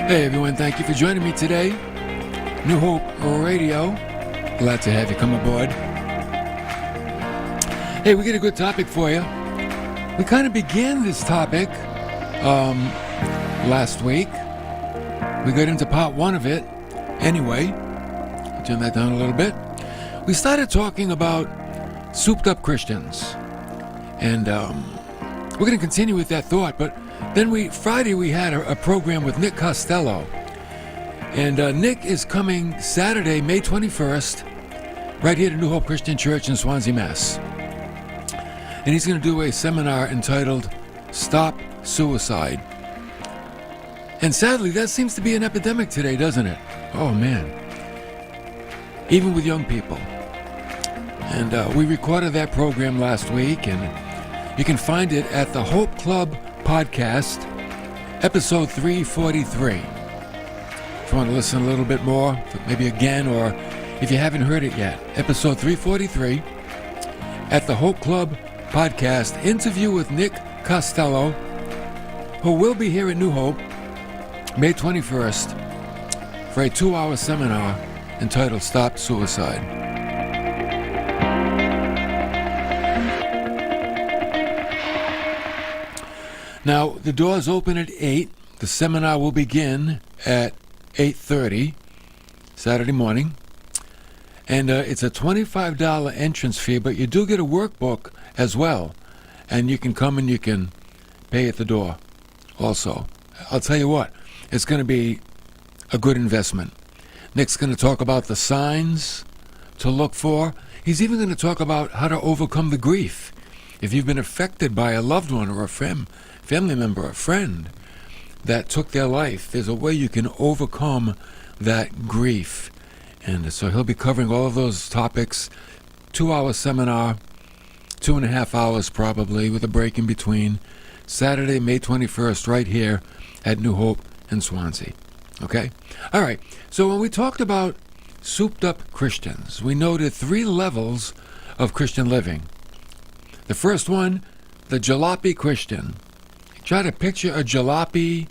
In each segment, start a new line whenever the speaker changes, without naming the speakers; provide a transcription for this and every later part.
Hey everyone, thank you for joining me today. New Hope Radio. Glad to have you come aboard. Hey, we got a good topic for you. We kind of began this topic last week. We got into part one of it. Anyway, turn that down a little bit. We started talking about souped-up Christians. And we're going to continue with that thought, but then Friday we had a program with Nick Costello. And Nick is coming Saturday, May 21st, right here to New Hope Christian Church in Swansea, Mass. And he's going to do a seminar entitled Stop Suicide. And sadly, that seems to be an epidemic today, doesn't it? Oh, man. Even with young people. And we recorded that program last week, and you can find it at the Hope Club Podcast, episode 343. If you want to listen a little bit more, maybe again, or if you haven't heard it yet, episode 343 at the Hope Club Podcast, interview with Nick Costello, who will be here at New Hope May 21st for a 2-hour seminar entitled Stop Suicide. Now, the doors open at 8. The seminar will begin at 8:30 Saturday morning. And it's a $25 entrance fee, but you do get a workbook as well. And you can come and you can pay at the door also. I'll tell you what, it's going to be a good investment. Nick's going to talk about the signs to look for. He's even going to talk about how to overcome the grief. If you've been affected by a loved one or a family member, a friend that took their life, there's a way you can overcome that grief. And so he'll be covering all of those topics. 2-hour seminar, 2.5 hours probably, with a break in between. Saturday, May 21st, right here at New Hope in Swansea. Okay? All right. So when we talked about souped-up Christians, we noted 3 levels of Christian living. The first one, the jalopy Christian. Try to picture a jalopy,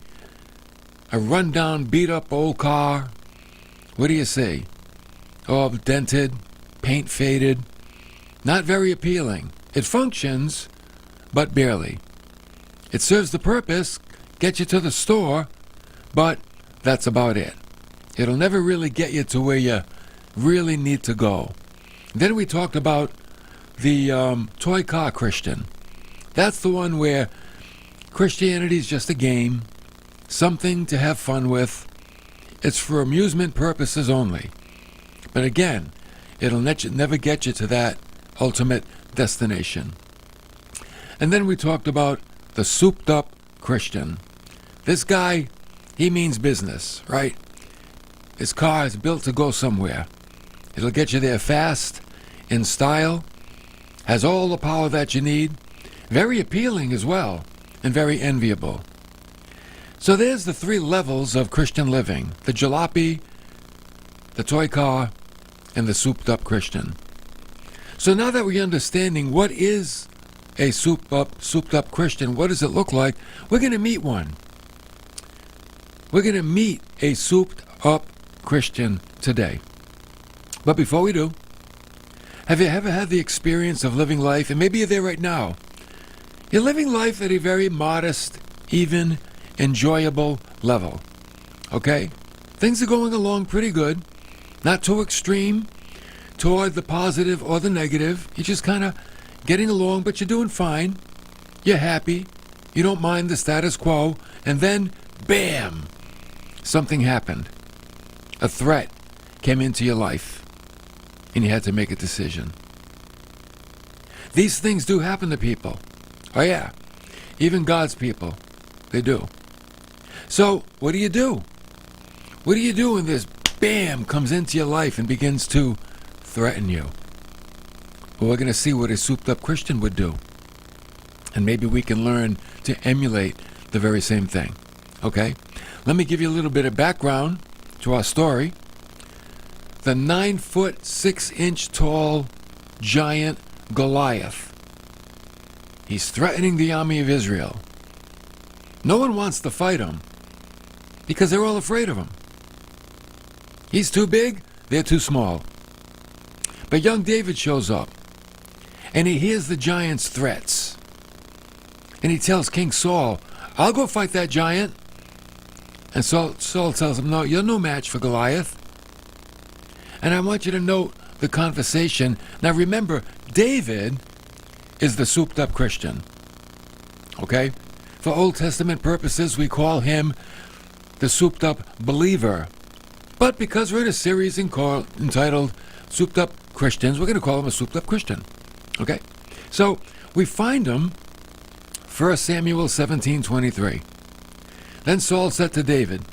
a run-down, beat-up old car. What do you see? Oh, dented, paint faded. Not very appealing. It functions, but barely. It serves the purpose, get you to the store, but that's about it. It'll never really get you to where you really need to go. Then we talked about the toy car Christian. That's the one where Christianity is just a game, something to have fun with. It's for amusement purposes only. But again, it'll never get you to that ultimate destination. And then we talked about the souped-up Christian. This guy, he means business, right? His car is built to go somewhere. It'll get you there fast, in style, has all the power that you need, very appealing as well, and very enviable. So there's the 3 levels of Christian living: the jalopy, the toy car, and the souped-up Christian. So now that we're understanding what is a souped-up Christian, what does it look like, we're going to meet one. We're going to meet a souped-up Christian today. But before we do, have you ever had the experience of living life, and maybe you're there right now, you're living life at a very modest, even enjoyable level. Okay? Things are going along pretty good. Not too extreme toward the positive or the negative. You're just kind of getting along, but you're doing fine. You're happy. You don't mind the status quo. And then, bam! Something happened. A threat came into your life, and you had to make a decision. These things do happen to people. Oh yeah, even God's people, they do. So, what do you do? What do you do when this bam comes into your life and begins to threaten you? Well, we're going to see what a souped-up Christian would do. And maybe we can learn to emulate the very same thing. Okay? Let me give you a little bit of background to our story. The 9-foot, 6-inch tall giant Goliath. He's threatening the army of Israel. No one wants to fight him. because they're all afraid of him. He's too big, they're too small. But young David shows up, and he hears the giant's threats. And he tells King Saul, I'll go fight that giant. And Saul tells him, no, you're no match for Goliath. And I want you to note the conversation. Now remember, David is the souped-up Christian. Okay? For Old Testament purposes, we call him the souped-up believer. But because we're in a series entitled Souped Up Christians, we're going to call him a souped-up Christian. Okay? So we find him, 1 Samuel 17:23. Then Saul said to David,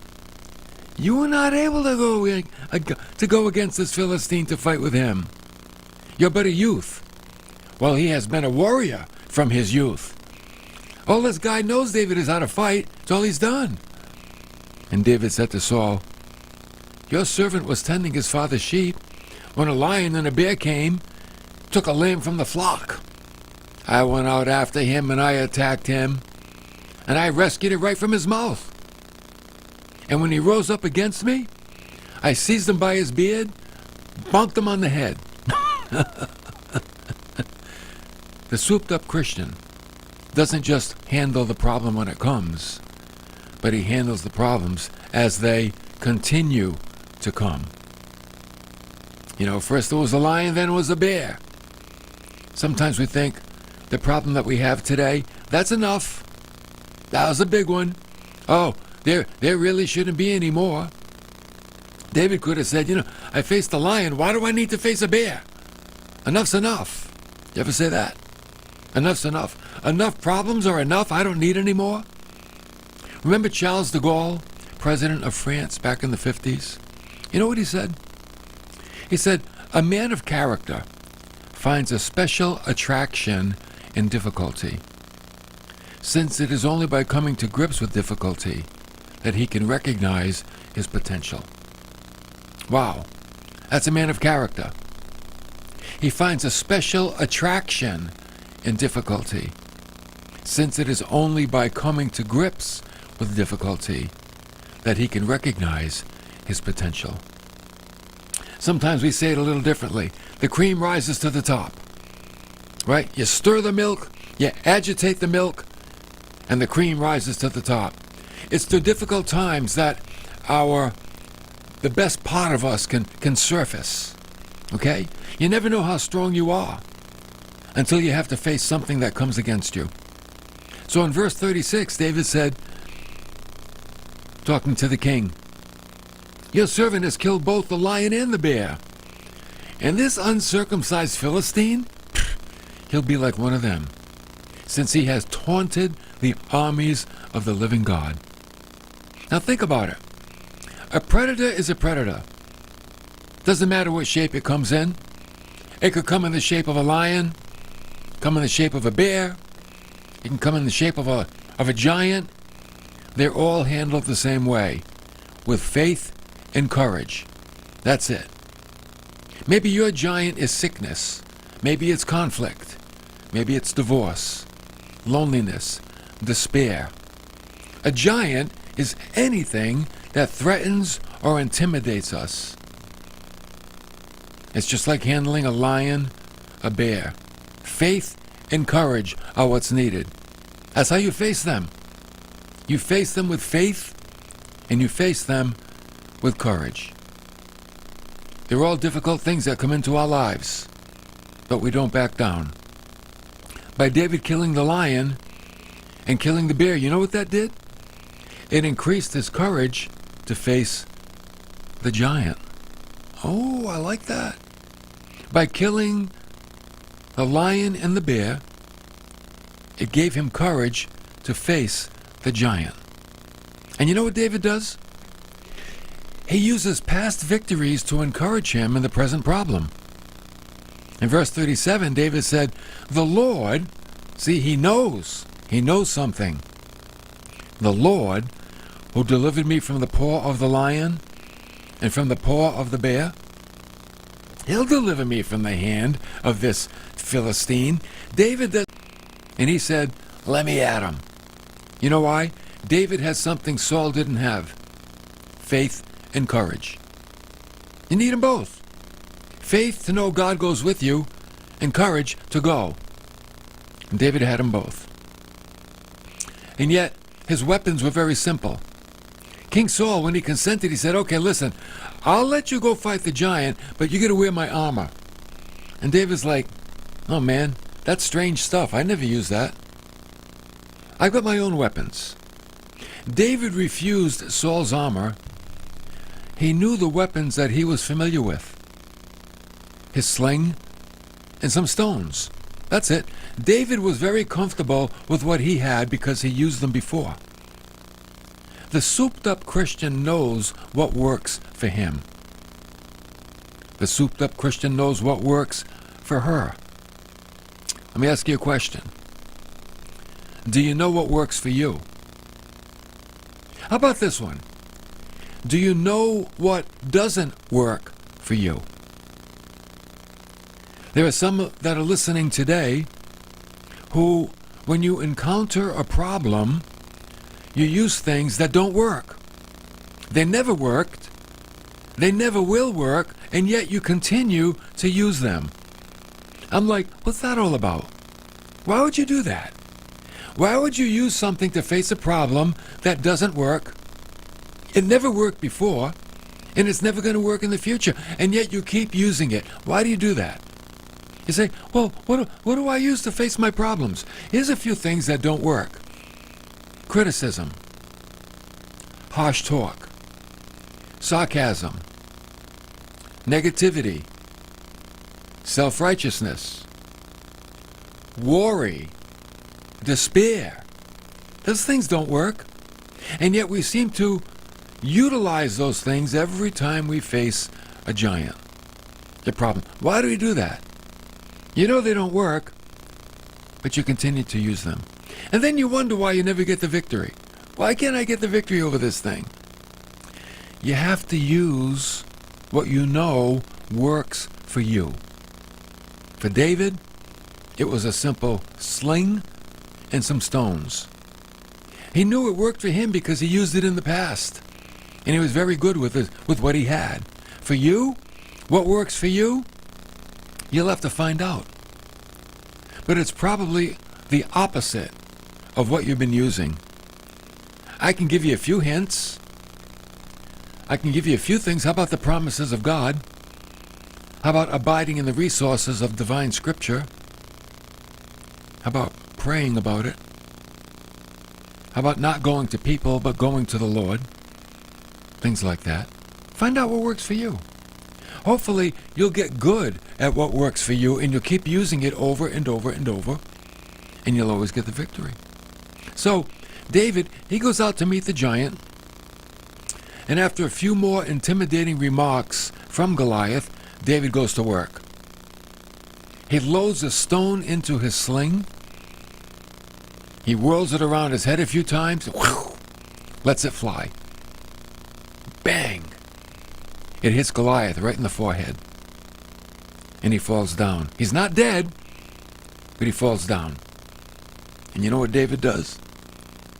you are not able to go against this Philistine to fight with him. You're but a youth, while he has been a warrior from his youth. All this guy knows David is how to fight. It's all he's done. And David said to Saul, your servant was tending his father's sheep when a lion and a bear came, took a lamb from the flock. I went out after him and I attacked him, and I rescued it right from his mouth. And when he rose up against me, I seized him by his beard, bonked him on the head. The souped-up Christian doesn't just handle the problem when it comes, but he handles the problems as they continue to come. You know, first there was a lion, then it was a bear. Sometimes we think the problem that we have today, that's enough. That was a big one. Oh, there really shouldn't be any more. David could have said, I faced a lion. Why do I need to face a bear? Enough's enough. You ever say that? Enough's enough. Enough problems are enough. I don't need any more. Remember Charles de Gaulle, president of France back in the 50s? You know what he said? He said, a man of character finds a special attraction in difficulty, since it is only by coming to grips with difficulty that he can recognize his potential. Wow, that's a man of character. He finds a special attraction in difficulty, since it is only by coming to grips with difficulty that he can recognize his potential. Sometimes we say it a little differently. The cream rises to the top, right? You stir the milk, you agitate the milk, and the cream rises to the top. It's through difficult times that the best part of us can surface, okay? You never know how strong you are until you have to face something that comes against you. So in verse 36, David said, talking to the king, your servant has killed both the lion and the bear. And this uncircumcised Philistine, he'll be like one of them, since he has taunted the armies of the living God. Now think about it. A predator is a predator. Doesn't matter what shape it comes in. It could come in the shape of a lion, come in the shape of a bear, it can come in the shape of a giant. They're all handled the same way, with faith and courage. That's it. Maybe your giant is sickness. Maybe it's conflict. Maybe it's divorce, loneliness, despair. A giant is anything that threatens or intimidates us. It's just like handling a lion, a bear. Faith and courage are what's needed. That's how you face them. You face them with faith, and you face them with courage. They're all difficult things that come into our lives, but we don't back down. By David killing the lion and killing the bear, you know what that did? It increased his courage to face the giant. Oh, I like that. By killing the lion and the bear, it gave him courage to face the giant. And you know what David does? He uses past victories to encourage him in the present problem. In verse 37, David said, the Lord, see, he knows something. The Lord, who delivered me from the paw of the lion and from the paw of the bear, he'll deliver me from the hand of this Philistine. David does. And he said, let me at him. You know why? David has something Saul didn't have. faith and courage. You need them both. Faith to know God goes with you, and courage to go. And David had them both. And yet, his weapons were very simple. King Saul, when he consented, he said, okay, listen, I'll let you go fight the giant, but you got to wear my armor. And David's like, oh man, that's strange stuff. I never use that. I've got my own weapons. David refused Saul's armor. He knew the weapons that he was familiar with. His sling and some stones. That's it. David was very comfortable with what he had because he used them before. The souped-up Christian knows what works for him. The souped-up Christian knows what works for her. Let me ask you a question. Do you know what works for you? How about this one? Do you know what doesn't work for you? There are some that are listening today who, when you encounter a problem, you use things that don't work. They never worked, they never will work, and yet you continue to use them. I'm like, what's that all about? Why would you do that? Why would you use something to face a problem that doesn't work? It never worked before, and it's never going to work in the future, and yet you keep using it. Why do you do that? You say, well, what do I use to face my problems? Here's a few things that don't work. Criticism, harsh talk, sarcasm, negativity, self-righteousness, worry, despair. Those things don't work. And yet we seem to utilize those things every time we face a giant, a problem. Why do we do that? You know they don't work, but you continue to use them. And then you wonder why you never get the victory. Why can't I get the victory over this thing? You have to use what you know works for you. For David, it was a simple sling and some stones. He knew it worked for him because he used it in the past. And he was very good with what he had. For you, what works for you, you'll have to find out. But it's probably the opposite of what you've been using. I can give you a few hints. I can give you a few things. How about the promises of God? How about abiding in the resources of divine scripture? How about praying about it? How about not going to people but going to the Lord? Things like that. Find out what works for you. Hopefully you'll get good at what works for you and you'll keep using it over and over and over, and you'll always get the victory. So David, he goes out to meet the giant, and after a few more intimidating remarks from Goliath, David goes to work. He loads a stone into his sling. He whirls it around his head a few times, whew, lets it fly. Bang! It hits Goliath right in the forehead. And he falls down. He's not dead, but he falls down. And you know what David does?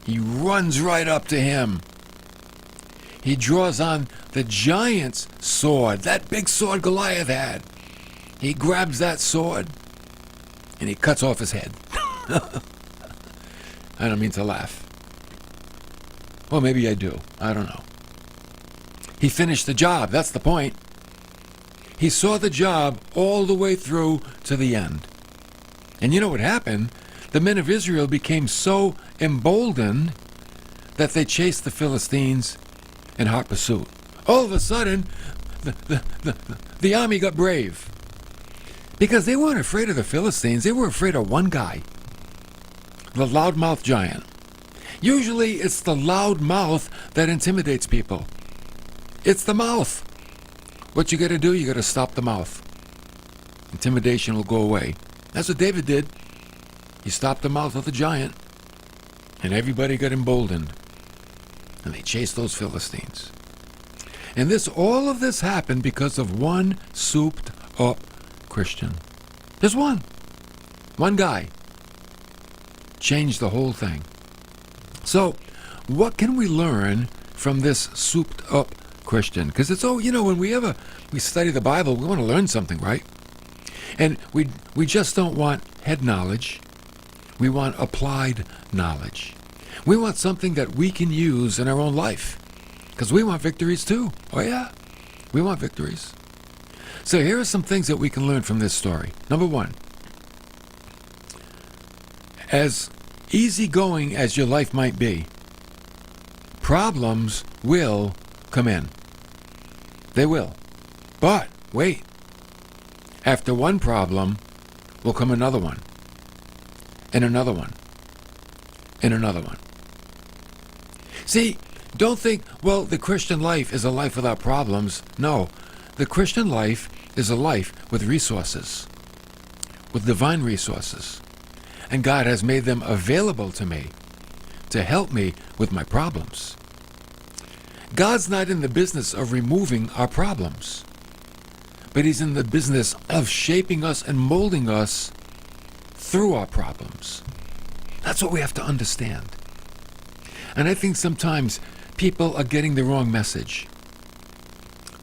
He runs right up to him. He draws on the giant's sword, that big sword Goliath had. He grabs that sword, and he cuts off his head. I don't mean to laugh. Well, maybe I do. I don't know. He finished the job. That's the point. He saw the job all the way through to the end. And you know what happened? The men of Israel became so emboldened that they chased the Philistines in hot pursuit. All of a sudden, the army got brave. Because they weren't afraid of the Philistines. They were afraid of one guy. The loudmouth giant. Usually it's the loud mouth that intimidates people. It's the mouth. What you got to do, you got to stop the mouth. Intimidation will go away. That's what David did. He stopped the mouth of the giant, and everybody got emboldened. And they chased those Philistines. And all of this happened because of one souped-up Christian. Just one. One guy. Changed the whole thing. So, what can we learn from this souped-up Christian? Because it's, when we study the Bible, we want to learn something, right? And we just don't want head knowledge. We want applied knowledge. We want something that we can use in our own life. Because we want victories too. Oh yeah, we want victories. So here are some things that we can learn from this story. Number one, as easygoing as your life might be, problems will come in. They will. But wait. After one problem will come another one. And another one. And another one. See, don't think, well, the Christian life is a life without problems. No. The Christian life is a life with resources. With divine resources. And God has made them available to me to help me with my problems. God's not in the business of removing our problems, but He's in the business of shaping us and molding us through our problems. That's what we have to understand. And I think sometimes people are getting the wrong message.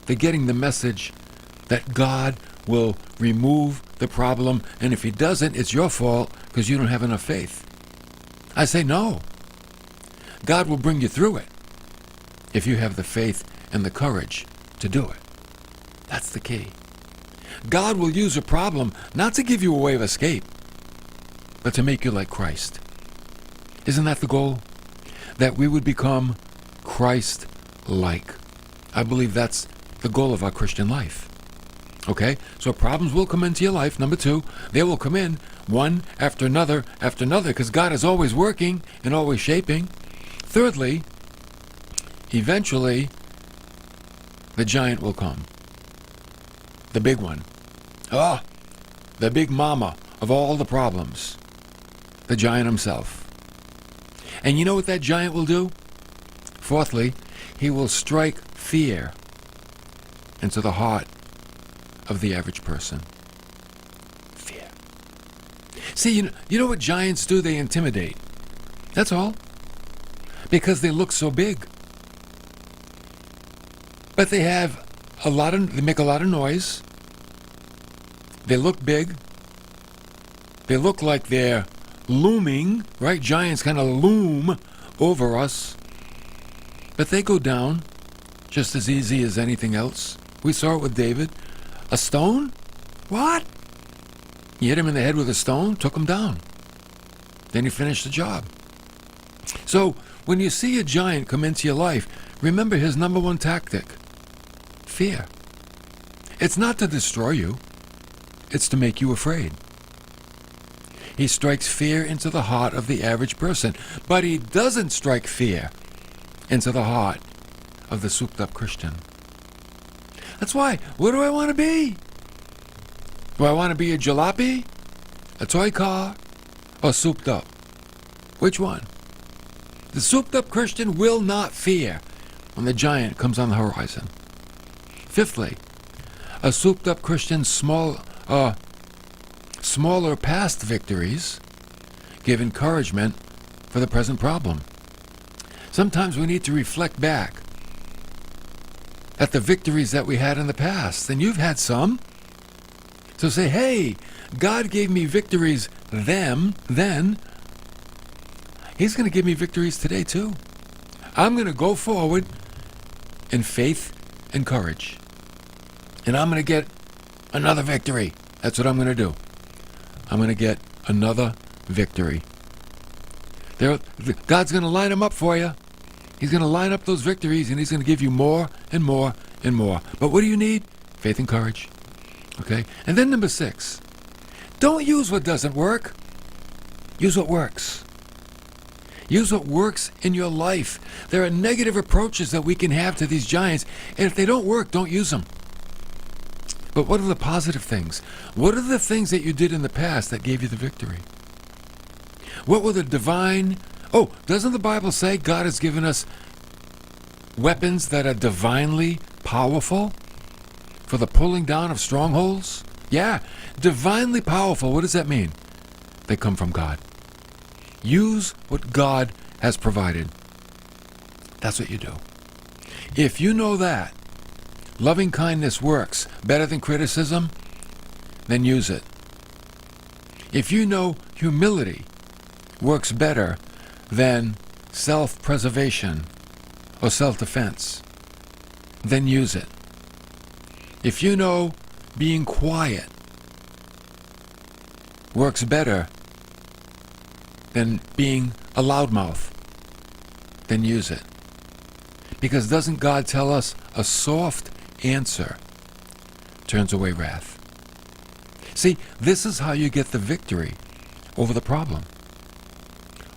They're getting the message that God will remove the problem, and if He doesn't, it's your fault because you don't have enough faith. I say no. God will bring you through it if you have the faith and the courage to do it. That's the key. God will use a problem not to give you a way of escape, but to make you like Christ. Isn't that the goal? That we would become Christ-like. I believe that's the goal of our Christian life. Okay? So problems will come into your life. Number two, they will come in one after another, because God is always working and always shaping. Thirdly, eventually, the giant will come. The big one. The big mama of all the problems. The giant himself. And you know what that giant will do? Fourthly, he will strike fear into the heart of the average person. Fear. See, you know what giants do? They intimidate. That's all. Because they look so big. But they make a lot of noise. They look big. They look like they're looming, right? Giants kind of loom over us. But they go down just as easy as anything else. We saw it with David. A stone? What? He hit him in the head with a stone, took him down. Then he finished the job. So, when you see a giant come into your life, remember his number one tactic. Fear. It's not to destroy you. It's to make you afraid. He strikes fear into the heart of the average person, but he doesn't strike fear into the heart of the souped-up Christian. That's why, what do I want to be? Do I want to be a jalopy, a toy car, or souped up? Which one? The souped-up Christian will not fear when the giant comes on the horizon. Fifthly, a souped-up Christian's smaller past victories give encouragement for the present problem. Sometimes we need to reflect back at the victories that we had in the past. And you've had some. So say, hey, God gave me victories then. He's going to give me victories today too. I'm going to go forward in faith and courage. And I'm going to get another victory. That's what I'm going to do. I'm going to get another victory. God's going to line them up for you. He's going to line up those victories, and He's going to give you more and more and more. But what do you need? Faith and courage. Okay? And then number 6, don't use what doesn't work. Use what works. Use what works in your life. There are negative approaches that we can have to these giants, and if they don't work, don't use them. But what are the positive things? What are the things that you did in the past that gave you the victory? What were the divine... doesn't the Bible say God has given us weapons that are divinely powerful for the pulling down of strongholds? Yeah, divinely powerful. What does that mean? They come from God. Use what God has provided. That's what you do. If you know that loving kindness works better than criticism, then use it. If you know humility works better than self-preservation or self-defense, then use it. If you know being quiet works better than being a loudmouth, then use it. Because doesn't God tell us a soft answer turns away wrath? See, this is how you get the victory over the problem.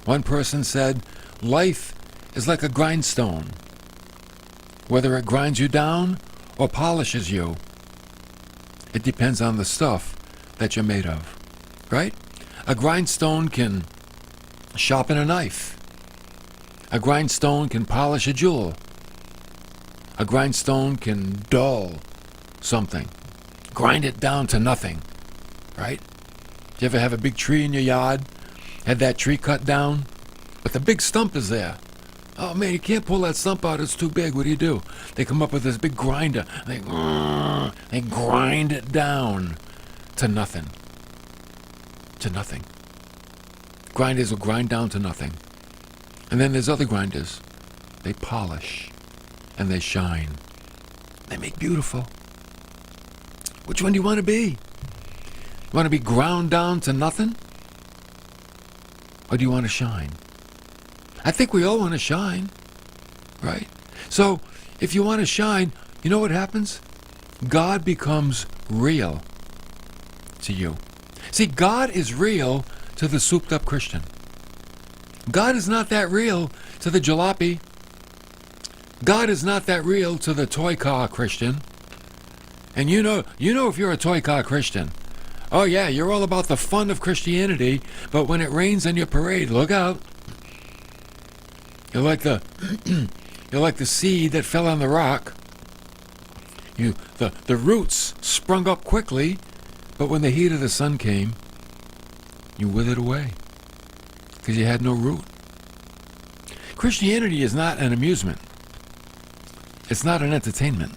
One person said, life is like a grindstone. Whether it grinds you down or polishes you, it depends on the stuff that you're made of, right? A grindstone can sharpen a knife. A grindstone can polish a jewel. A grindstone can dull something, grind it down to nothing, right? Do you ever have a big tree in your yard, had that tree cut down, but the big stump is there? Oh man, you can't pull that stump out, it's too big. What do? They come up with this big grinder, and they grind it down to nothing. To nothing. Grinders will grind down to nothing. And then there's other grinders. They polish and they shine. They make beautiful. Which one do you want to be? You want to be ground down to nothing? Or do you want to shine? I think we all want to shine, right? So if you want to shine, you know what happens? God becomes real to you. See, God is real to the souped-up Christian. God is not that real to the jalopy. God is not that real to the toy car Christian. And you know if you're a toy car Christian, oh yeah, you're all about the fun of Christianity, but when it rains on your parade, look out. You're like the seed that fell on the rock. The roots sprung up quickly, but when the heat of the sun came, you withered away because you had no root. Christianity is not an amusement. It's not an entertainment.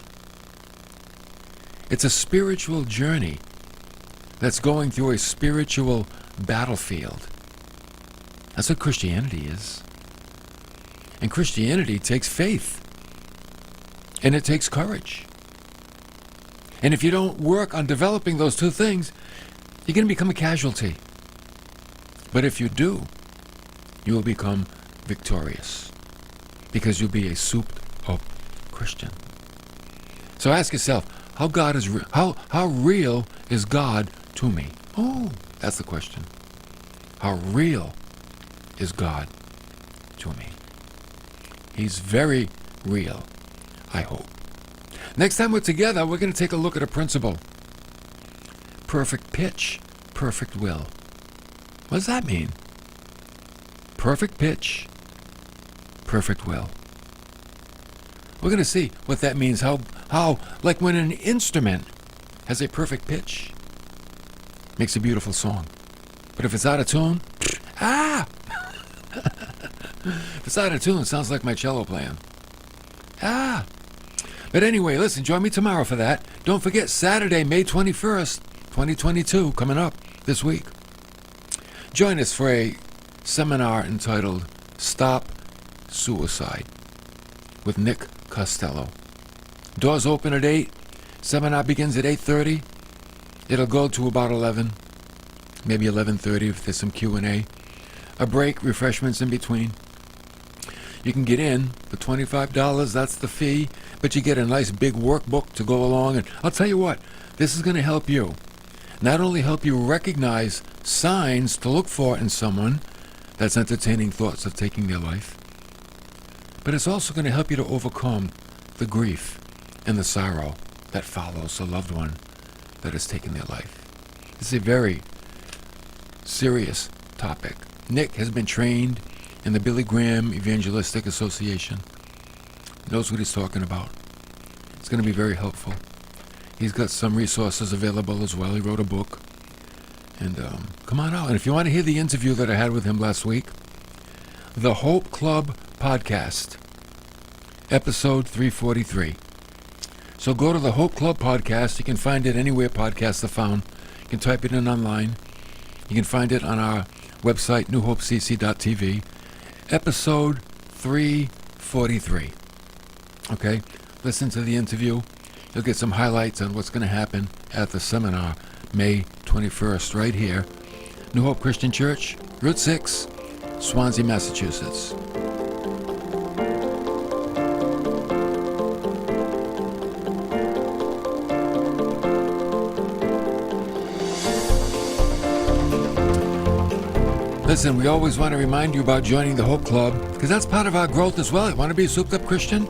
It's a spiritual journey that's going through a spiritual battlefield. That's what Christianity is. And Christianity takes faith. And it takes courage. And if you don't work on developing those two things, you're going to become a casualty. But if you do, you will become victorious. Because you'll be a souped-up Christian. So ask yourself, how real is God to me? Oh, that's the question. How real is God to me? He's very real, I hope. Next time we're together, we're going to take a look at a principle. Perfect pitch, perfect will. What does that mean? Perfect pitch, perfect will. We're going to see what that means. How, like when an instrument has a perfect pitch, makes a beautiful song. But if it's out of tune, if it's out of tune, it sounds like my cello playing. But anyway, listen, join me tomorrow for that. Don't forget, Saturday, May 21st, 2022, coming up this week. Join us for a seminar entitled Stop Suicide with Nick Costello. Doors open at 8. Seminar begins at 8:30. It'll go to about 11, maybe 11:30 if there's some Q&A. A break, refreshments in between. You can get in for $25, that's the fee, but you get a nice big workbook to go along. And I'll tell you what, this is going to help you. Not only help you recognize signs to look for in someone that's entertaining thoughts of taking their life, but it's also going to help you to overcome the grief and the sorrow that follows a loved one that has taken their life. It's a very serious topic. Nick has been trained in the Billy Graham Evangelistic Association. He knows what he's talking about. It's going to be very helpful. He's got some resources available as well. He wrote a book. And come on out. And if you want to hear the interview that I had with him last week, the Hope Club podcast episode 343. So go to the Hope Club podcast. You can find it anywhere podcasts are found. You can type it in online. You can find it on our website, newhopecc.tv. Episode 343. Okay? Listen to the interview. You'll get some highlights on what's going to happen at the seminar May 21st right here. New Hope Christian Church, Route 6, Swansea, Massachusetts. Listen, we always want to remind you about joining the Hope Club, because that's part of our growth as well. Want to be a souped-up Christian?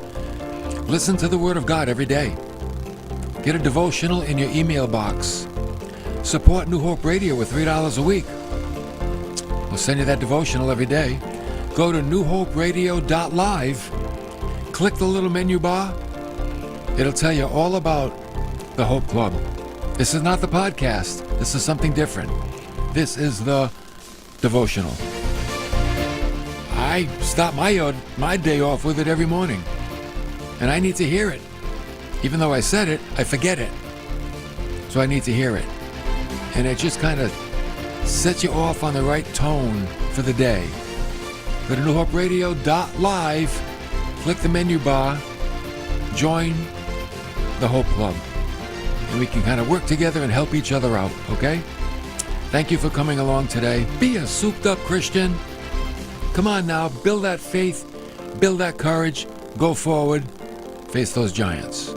Listen to the Word of God every day. Get a devotional in your email box. Support New Hope Radio with $3 a week. We'll send you that devotional every day. Go to newhoperadio.live. Click the little menu bar. It'll tell you all about the Hope Club. This is not the podcast. This is something different. This is the devotional. I start my day off with it every morning. And I need to hear it. Even though I said it, I forget it. So I need to hear it. And it just kind of sets you off on the right tone for the day. Go to newhoperadio.live, click the menu bar, join the Hope Club. And we can kind of work together and help each other out, okay? Thank you for coming along today. Be a souped-up Christian. Come on now, build that faith, build that courage, go forward, face those giants.